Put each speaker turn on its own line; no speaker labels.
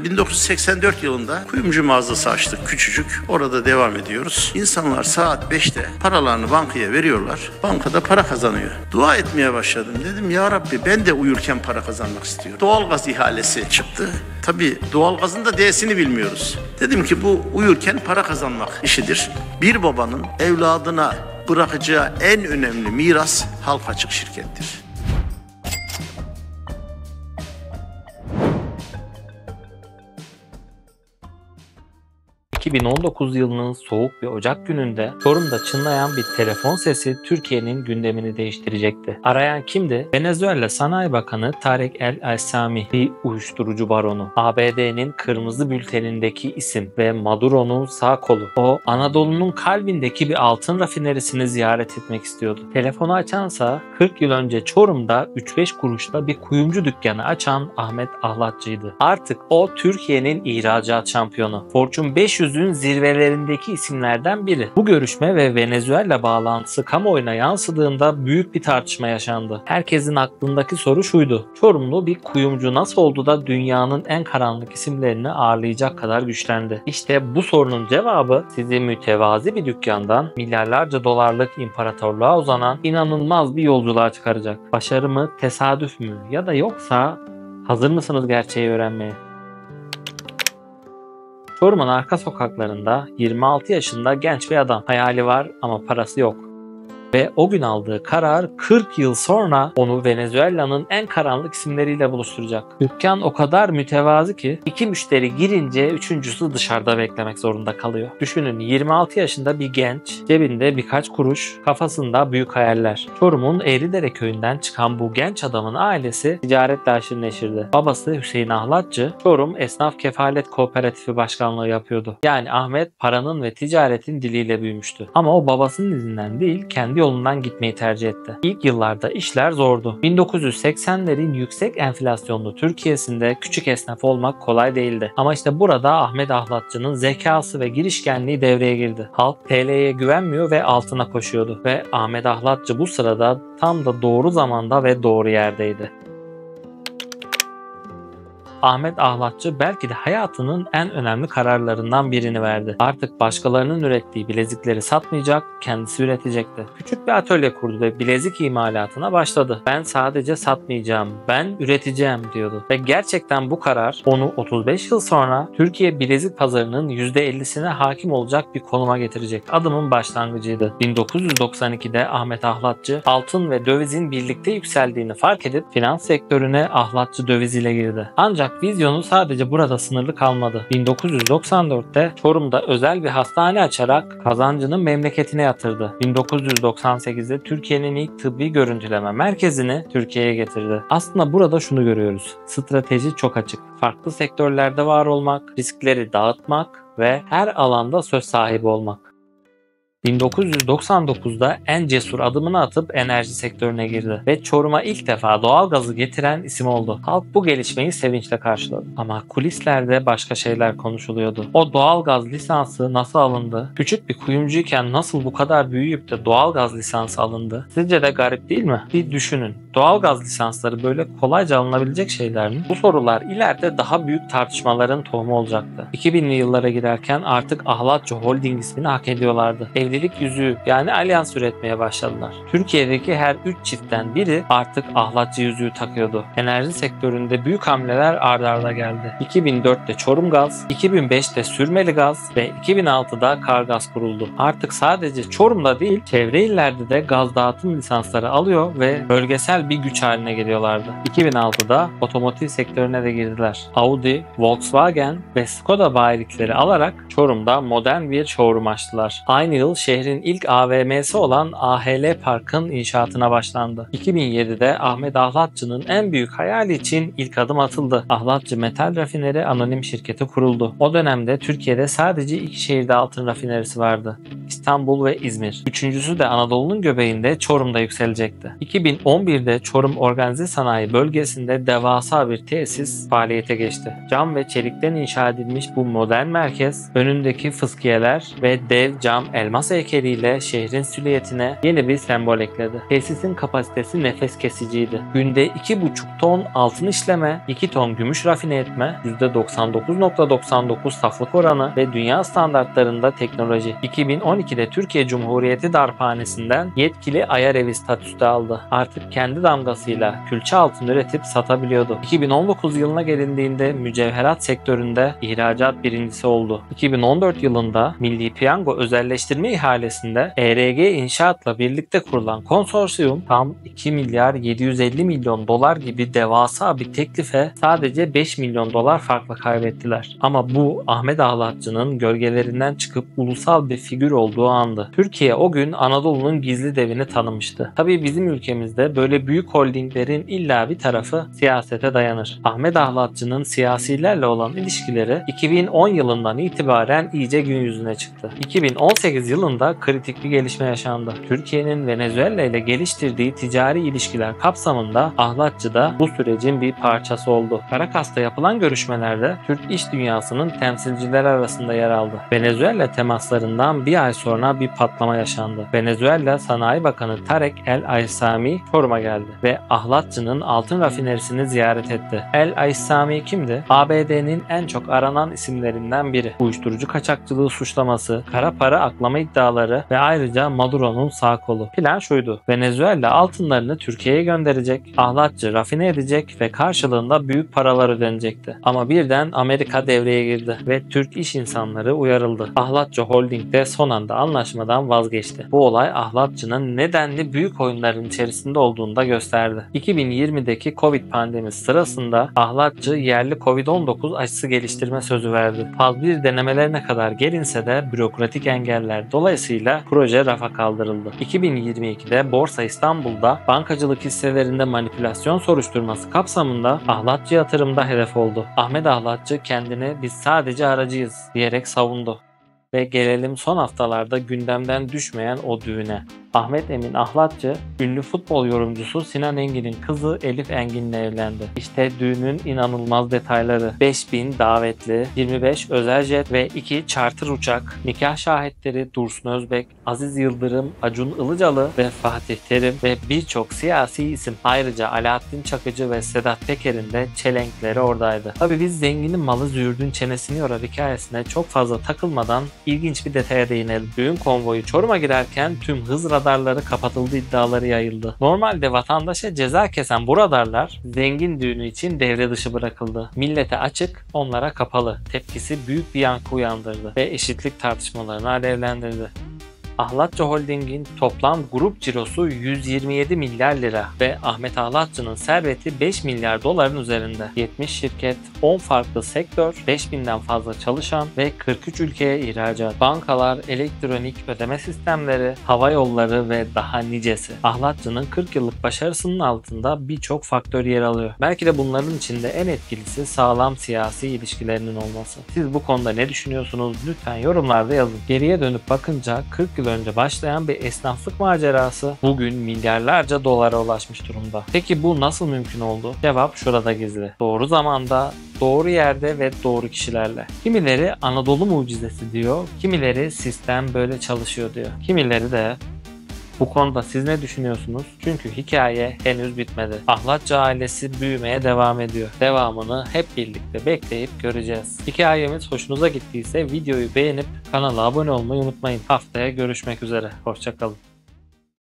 1984 yılında kuyumcu mağazası açtık, küçücük. Orada devam ediyoruz. İnsanlar saat 5'te paralarını bankaya veriyorlar. Bankada para kazanıyor. Dua etmeye başladım. Dedim ya Rabbi, ben de uyurken para kazanmak istiyorum. Doğalgaz ihalesi çıktı. Tabii doğalgazın da D'sini bilmiyoruz. Dedim ki bu uyurken para kazanmak işidir. Bir babanın evladına bırakacağı en önemli miras halka açık şirkettir.
2019 yılının soğuk bir Ocak gününde Çorum'da çınlayan bir telefon sesi Türkiye'nin gündemini değiştirecekti. Arayan kimdi? Venezuela Sanayi Bakanı Tarek El-Aissami, bir uyuşturucu baronu. ABD'nin kırmızı bültenindeki isim ve Maduro'nun sağ kolu. O, Anadolu'nun kalbindeki bir altın rafinerisini ziyaret etmek istiyordu. Telefonu açansa 40 yıl önce Çorum'da 3-5 kuruşla bir kuyumcu dükkanı açan Ahmet Ahlatçı'ydı. Artık o Türkiye'nin ihracat şampiyonu. Fortune 500'ün zirvelerindeki isimlerden biri. Bu görüşme ve Venezuela bağlantısı kamuoyuna yansıdığında büyük bir tartışma yaşandı. Herkesin aklındaki soru şuydu: Çorumlu bir kuyumcu nasıl oldu da dünyanın en karanlık isimlerini ağırlayacak kadar güçlendi? İşte bu sorunun cevabı sizi mütevazi bir dükkandan milyarlarca dolarlık imparatorluğa uzanan inanılmaz bir yolculuğa çıkaracak. Başarı mı, tesadüf mü, ya da yoksa hazır mısınız gerçeği öğrenmeye? Çorum'un arka sokaklarında 26 yaşında genç bir adam. Hayali var ama parası yok. Ve o gün aldığı karar 40 yıl sonra onu Venezuela'nın en karanlık isimleriyle buluşturacak. Dükkan o kadar mütevazı ki 2 müşteri girince üçüncüsü dışarıda beklemek zorunda kalıyor. Düşünün, 26 yaşında bir genç, cebinde birkaç kuruş, kafasında büyük hayaller. Çorum'un Eğridere köyünden çıkan bu genç adamın ailesi ticaretle haşır neşirdi. Babası Hüseyin Ahlatçı, Çorum Esnaf Kefalet Kooperatifi Başkanlığı yapıyordu. Yani Ahmet paranın ve ticaretin diliyle büyümüştü. Ama o babasının izinden değil, kendi yolundan gitmeyi tercih etti. İlk yıllarda işler zordu. 1980'lerin yüksek enflasyonlu Türkiye'sinde küçük esnaf olmak kolay değildi. Ama işte burada Ahmet Ahlatçı'nın zekası ve girişkenliği devreye girdi. Halk TL'ye güvenmiyor ve altına koşuyordu. Ve Ahmet Ahlatçı bu sırada tam da doğru zamanda ve doğru yerdeydi. Ahmet Ahlatçı belki de hayatının en önemli kararlarından birini verdi. Artık başkalarının ürettiği bilezikleri satmayacak, kendisi üretecekti. Küçük bir atölye kurdu ve bilezik imalatına başladı. Ben sadece satmayacağım, ben üreteceğim diyordu. Ve gerçekten bu karar onu 35 yıl sonra Türkiye bilezik pazarının %50'sine hakim olacak bir konuma getirecek. Adımın başlangıcıydı. 1992'de Ahmet Ahlatçı altın ve dövizin birlikte yükseldiğini fark edip finans sektörüne Ahlatçı döviz ile girdi. Ancak vizyonu sadece burada sınırlı kalmadı. 1994'te Çorum'da özel bir hastane açarak kazancını memleketine yatırdı. 1998'de Türkiye'nin ilk tıbbi görüntüleme merkezini Türkiye'ye getirdi. Aslında burada şunu görüyoruz: strateji çok açık. Farklı sektörlerde var olmak, riskleri dağıtmak ve her alanda söz sahibi olmak. 1999'da en cesur adımını atıp enerji sektörüne girdi ve Çorum'a ilk defa doğalgazı getiren isim oldu. Halk bu gelişmeyi sevinçle karşıladı. Ama kulislerde başka şeyler konuşuluyordu. O doğalgaz lisansı nasıl alındı? Küçük bir kuyumcuyken nasıl bu kadar büyüyüp de doğalgaz lisansı alındı? Sizce de garip değil mi? Bir düşünün. Doğalgaz lisansları böyle kolayca alınabilecek şeyler mi? Bu sorular ileride daha büyük tartışmaların tohumu olacaktı. 2000'li yıllara girerken artık Ahlatçı Holding ismini hak ediyorlardı. Evlilik yüzüğü yani alyans üretmeye başladılar. Türkiye'deki her 3 çiftten biri artık Ahlatçı yüzüğü takıyordu. Enerji sektöründe büyük hamleler arda arda geldi. 2004'te Çorumgaz, 2005'te Sürmeli Gaz ve 2006'da Kargaz kuruldu. Artık sadece Çorum'da değil, çevre illerde de gaz dağıtım lisansları alıyor ve bölgesel bir güç haline geliyorlardı. 2006'da otomotiv sektörüne de girdiler. Audi, Volkswagen ve Skoda bayilikleri alarak Çorum'da modern bir showroom açtılar. Aynı yıl şehrin ilk AVM'si olan AHL Park'ın inşaatına başlandı. 2007'de Ahmet Ahlatçı'nın en büyük hayali için ilk adım atıldı. Ahlatçı Metal Rafineri Anonim Şirketi kuruldu. O dönemde Türkiye'de sadece 2 şehirde altın rafinerisi vardı: İstanbul ve İzmir. Üçüncüsü de Anadolu'nun göbeğinde Çorum'da yükselecekti. 2011'de ve Çorum Organize Sanayi Bölgesi'nde devasa bir tesis faaliyete geçti. Cam ve çelikten inşa edilmiş bu modern merkez, önündeki fıskiyeler ve dev cam elmas heykeliyle şehrin silüetine yeni bir sembol ekledi. Tesisin kapasitesi nefes kesiciydi. Günde 2,5 ton altın işleme, 2 ton gümüş rafine etme, %99,99 saflık oranı ve dünya standartlarında teknoloji. 2012'de Türkiye Cumhuriyeti Darphanesi'nden yetkili ayar evi statüsü aldı. Artık kendi damgasıyla külçe altın üretip satabiliyordu. 2019 yılına gelindiğinde mücevherat sektöründe ihracat birincisi oldu. 2014 yılında Milli Piyango özelleştirme ihalesinde ERG İnşaat'la birlikte kurulan konsorsiyum tam 2 milyar 750 milyon dolar gibi devasa bir teklife sadece 5 milyon dolar farkla kaybettiler. Ama bu Ahmet Ahlatçı'nın gölgelerinden çıkıp ulusal bir figür olduğu andı. Türkiye o gün Anadolu'nun gizli devini tanımıştı. Tabii bizim ülkemizde böyle büyük holdinglerin illa bir tarafı siyasete dayanır. Ahmet Ahlatçı'nın siyasilerle olan ilişkileri 2010 yılından itibaren iyice gün yüzüne çıktı. 2018 yılında kritik bir gelişme yaşandı. Türkiye'nin Venezuela ile geliştirdiği ticari ilişkiler kapsamında Ahlatçı da bu sürecin bir parçası oldu. Caracas'ta yapılan görüşmelerde Türk iş dünyasının temsilcileri arasında yer aldı. Venezuela temaslarından bir ay sonra bir patlama yaşandı. Venezuela Sanayi Bakanı Tarek El Aissami Çorum'a geldi ve Ahlatçı'nın altın rafinerisini ziyaret etti. El Aissami kimdi? ABD'nin en çok aranan isimlerinden biri. Uyuşturucu kaçakçılığı suçlaması, kara para aklama iddiaları ve ayrıca Maduro'nun sağ kolu. Plan şuydu: Venezuela altınlarını Türkiye'ye gönderecek, Ahlatçı rafine edecek ve karşılığında büyük paralar ödenecekti. Ama birden Amerika devreye girdi ve Türk iş insanları uyarıldı. Ahlatçı Holding de son anda anlaşmadan vazgeçti. Bu olay Ahlatçı'nın nedenli büyük oyunların içerisinde olduğunu da gösterdi. 2020'deki Covid pandemisi sırasında Ahlatçı yerli Covid-19 aşısı geliştirme sözü verdi. Faz 1 denemelerine kadar gelinse de bürokratik engeller dolayısıyla proje rafa kaldırıldı. 2022'de Borsa İstanbul'da bankacılık hisselerinde manipülasyon soruşturması kapsamında Ahlatçı yatırımda hedef oldu. Ahmet Ahlatçı kendini "biz sadece aracıyız" diyerek savundu. Ve gelelim son haftalarda gündemden düşmeyen o düğüne. Ahmet Emin Ahlatçı, ünlü futbol yorumcusu Sinan Engin'in kızı Elif Engin'le evlendi. İşte düğünün inanılmaz detayları. 5000 davetli, 25 özel jet ve 2 charter uçak, nikah şahitleri Dursun Özbek, Aziz Yıldırım, Acun Ilıcalı ve Fatih Terim ve birçok siyasi isim. Ayrıca Alaaddin Çakıcı ve Sedat Peker'in de çelenkleri oradaydı. Tabii biz zenginin malı züğürdün çenesini yorar hikayesine çok fazla takılmadan ilginç bir detaya değinelim. Düğün konvoyu Çorum'a girerken tüm hız radarları kapatıldı iddiaları yayıldı. Normalde vatandaşa ceza kesen bu radarlar zengin düğünü için devre dışı bırakıldı. Millete açık, onlara kapalı. Tepkisi büyük bir yankı uyandırdı ve eşitlik tartışmalarını alevlendirdi. Ahlatçı Holding'in toplam grup cirosu 127 milyar lira ve Ahmet Ahlatçı'nın serveti 5 milyar doların üzerinde. 70 şirket, 10 farklı sektör, 5000'den fazla çalışan ve 43 ülkeye ihracat. Bankalar, elektronik ödeme sistemleri, hava yolları ve daha nicesi. Ahlatçı'nın 40 yıllık başarısının altında birçok faktör yer alıyor. Belki de bunların içinde en etkilisi sağlam siyasi ilişkilerinin olması. Siz bu konuda ne düşünüyorsunuz? Lütfen yorumlarda yazın. Geriye dönüp bakınca 40 yıl önce başlayan bir esnaflık macerası bugün milyarlarca dolara ulaşmış durumda. Peki bu nasıl mümkün oldu? Cevap şurada gizli. Doğru zamanda, doğru yerde ve doğru kişilerle. Kimileri Anadolu mucizesi diyor, kimileri sistem böyle çalışıyor diyor. Kimileri de bu konuda siz ne düşünüyorsunuz? Çünkü hikaye henüz bitmedi. Ahlatçı ailesi büyümeye devam ediyor. Devamını hep birlikte bekleyip göreceğiz. Hikayemiz hoşunuza gittiyse videoyu beğenip kanala abone olmayı unutmayın. Haftaya görüşmek üzere. Hoşça kalın.